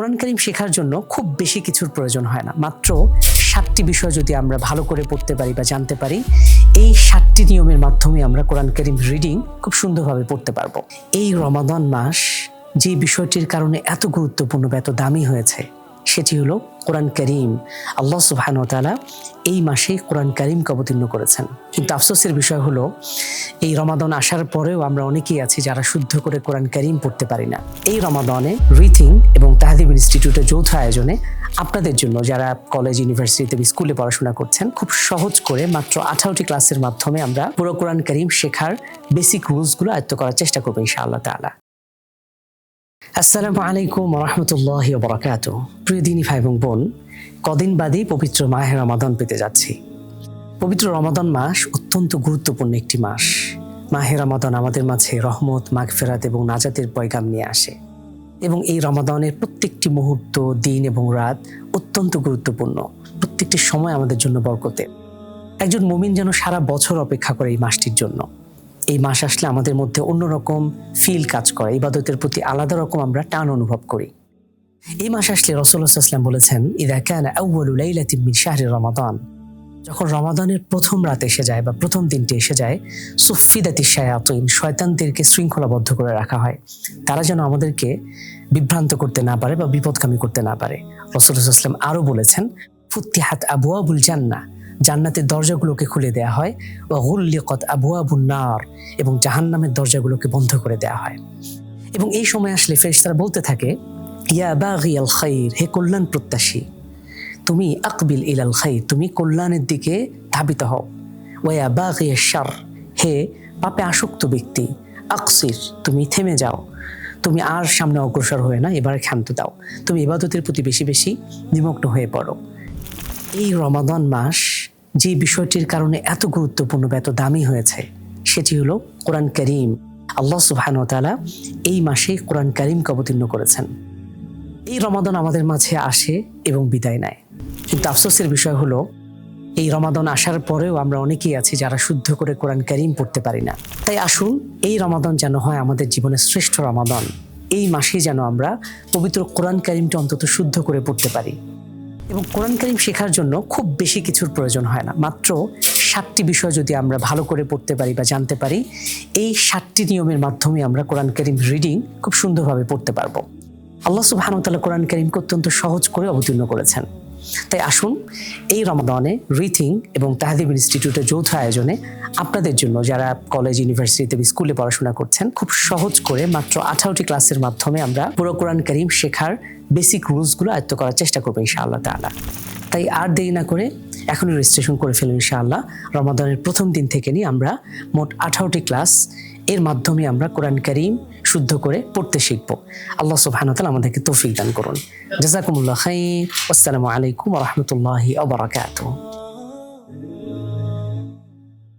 কোরআন কারীম শেখার জন্য খুব বেশি কিছুর প্রয়োজন হয় না। মাত্র 7টি বিষয় যদি আমরা ভালো করে পড়তে পারি বা জানতে পারি, এই 7টি নিয়মের মাধ্যমে আমরা কোরআন কারীম রিডিং খুব সুন্দরভাবে পড়তে পারবো। এই রমাদান মাস যে বিষয়টির কারণে এত গুরুত্বপূর্ণ বা এত দামি হয়েছে, সেটি হলো কোরআন কারীম। আল্লাহ সুবহানাহু ওয়া তাআলা এই মাসে কোরআন কারীমকে অবতীর্ণ করেছেন। কিন্তু আফসোসের বিষয় হলো, এই রমাদান আসার পরেও আমরা অনেকেই আছি যারা শুদ্ধ করে কোরআন কারীম পড়তে পারি না। এই রমাদানে রিথিং এবং তাহদিব ইনস্টিটিউটের যৌথ আয়োজনে আপনাদের জন্য, যারা কলেজ, ইউনিভার্সিটিতে, স্কুলে পড়াশোনা করছেন, খুব সহজ করে মাত্র 18টি ক্লাসের মাধ্যমে আমরা পুরো কোরআন কারীম শেখার বেসিক রুলসগুলো আয়ত্ত করার চেষ্টা করবো ইনশাআল্লাহ তাআলা। আসসালামু আলাইকুম ওয়া রাহমাতুল্লাহি ওয়া বারাকাতুহু। প্রিয় দিনী ভাই এবং বোন, কদিন বাদেই পবিত্র মাহে রমাদান পেতে যাচ্ছি। পবিত্র রমাদান মাস অত্যন্ত গুরুত্বপূর্ণ একটি মাস। মাহে রমাদান আমাদের মাঝে রহমত, মাগফিরাত এবং নাজাতের পয়গাম নিয়ে আসে, এবং এই রমাদানের প্রত্যেকটি মুহূর্ত, দিন এবং রাত অত্যন্ত গুরুত্বপূর্ণ। প্রত্যেকটি সময় আমাদের জন্য বরকতের। একজন মুমিন যেন সারা বছর অপেক্ষা করে এই মাসটির জন্য। এই মাস আসলে আমাদের মধ্যে অন্যরকম ফিল কাজ করে, ইবাদতের প্রতি আলাদা রকম আমরা টান অনুভব করি। এই মাস আসলে রাসূলুল্লাহ সাল্লাল্লাহু আলাইহি ওয়াসাল্লাম বলেছেন, ইযা কানা আউয়ালু লাইলাতিন মিন শাহরি রমাদান, যখন রমাদানের প্রথম রাত এসে যায় বা প্রথম দিনটি এসে যায়, সুফিদাতিশ শায়াতিন, শয়তানদেরকে শৃঙ্খলাবদ্ধ করে রাখা হয়, তারা যেন আমাদেরকে বিভ্রান্ত করতে না পারে বা বিপদগামী করতে না পারে। রাসূলুল্লাহ সাল্লাল্লাহু আলাইহি ওয়াসাল্লাম আরো বলেছেন, ফুতিহাত আবওয়াবুল জান্নাহ, জান্নাতের দরজাগুলোকে খুলে দেয়া হয়, ওয়া গুল্লিকাত আবওয়াবুন নার, এবং জাহান্নামের দরজাগুলোকে বন্ধ করে দেয়া হয়। এবং এই সময় আসলে ফেরেশতারা বলতে থাকে, ইয়া বাগিয়াল খাইর, হে কল্যাণ প্রত্যাশী, তুমি আকবিল ইলাল খাইর, তুমি কল্যাণের দিকে ধাবিত হও। ওয়া বাগিয়াশ শার, হে পাপে আসক্ত ব্যক্তি, আকসির, তুমি থেমে যাও, তুমি আর সামনে অগ্রসর হয়ে না, এবার ক্ষান্ত দাও, তুমি ইবাদতের প্রতি বেশি বেশি নিমগ্ন হয়ে পড়ো। এই রমাদান মাস যে বিষয়টির কারণে এত গুরুত্বপূর্ণ বা এত দামি হয়েছে, সেটি হলো কোরআন কারীম। আল্লাহ সুবহানাহু ওয়া তাআলা এই মাসে কোরআন কারীমকে অবতীর্ণ করেছেন। এই রমাদান আমাদের মাঝে আসে এবং বিদায় নেয়, কিন্তু আফসোসের বিষয় হলো, এই রমাদান আসার পরেও আমরা অনেকেই আছি যারা শুদ্ধ করে কোরআন কারীম পড়তে পারি না। তাই আসুন, এই রমাদান যেন হয় আমাদের জীবনের শ্রেষ্ঠ রমাদান। এই মাসে যেন আমরা পবিত্র কোরআন কারীমটা অন্তত শুদ্ধ করে পড়তে পারি। এবং কোরআন কারীম শেখার জন্য খুব বেশি কিছুর প্রয়োজন হয় না। মাত্র 7টি বিষয় যদি আমরা ভালো করে পড়তে পারি বা জানতে পারি, এই 7টি নিয়মের মাধ্যমে আমরা কোরআন কারীম রিডিং খুব সুন্দরভাবে পড়তে পারবো। আল্লাহ সুবহানাহু ওয়া তাআলা কোরআন কারীমকে অত্যন্ত সহজ করে অবতীর্ণ করেছেন। তাই আসুন, এই রমাদানে রিথিং এবং তাহদিব ইনস্টিটিউটের যৌথ আয়োজনে আপনাদের জন্য, যারা কলেজ, ইউনিভার্সিটিতে, স্কুলে পড়াশোনা করছেন, খুব সহজ করে মাত্র 18টি ক্লাসের মাধ্যমে আমরা পুরো কোরআন কারীম শেখার বেসিক রুলসগুলো আয়ত্ত করার চেষ্টা করবো ইনশাআল্লাহ তাআলা। তাই আর দেরি না করে এখনই রেজিস্ট্রেশন করে ফেলুন ইনশাআল্লাহ। রমাদানের প্রথম দিন থেকে নিয়ে আমরা মোট 18টি ক্লাস, এর মাধ্যমে আমরা কোরআন কারীম শুদ্ধ করে পড়তে শিখব। আল্লাহ সুবহানাহু ওয়া তাআলা আমাদেরকে তৌফিক দান করুন। জাযাকুমুল্লাহ খাইর। আসসালামু আলাইকুম ওয়া রাহমাতুল্লাহি ওয়া বারাকাতুহু।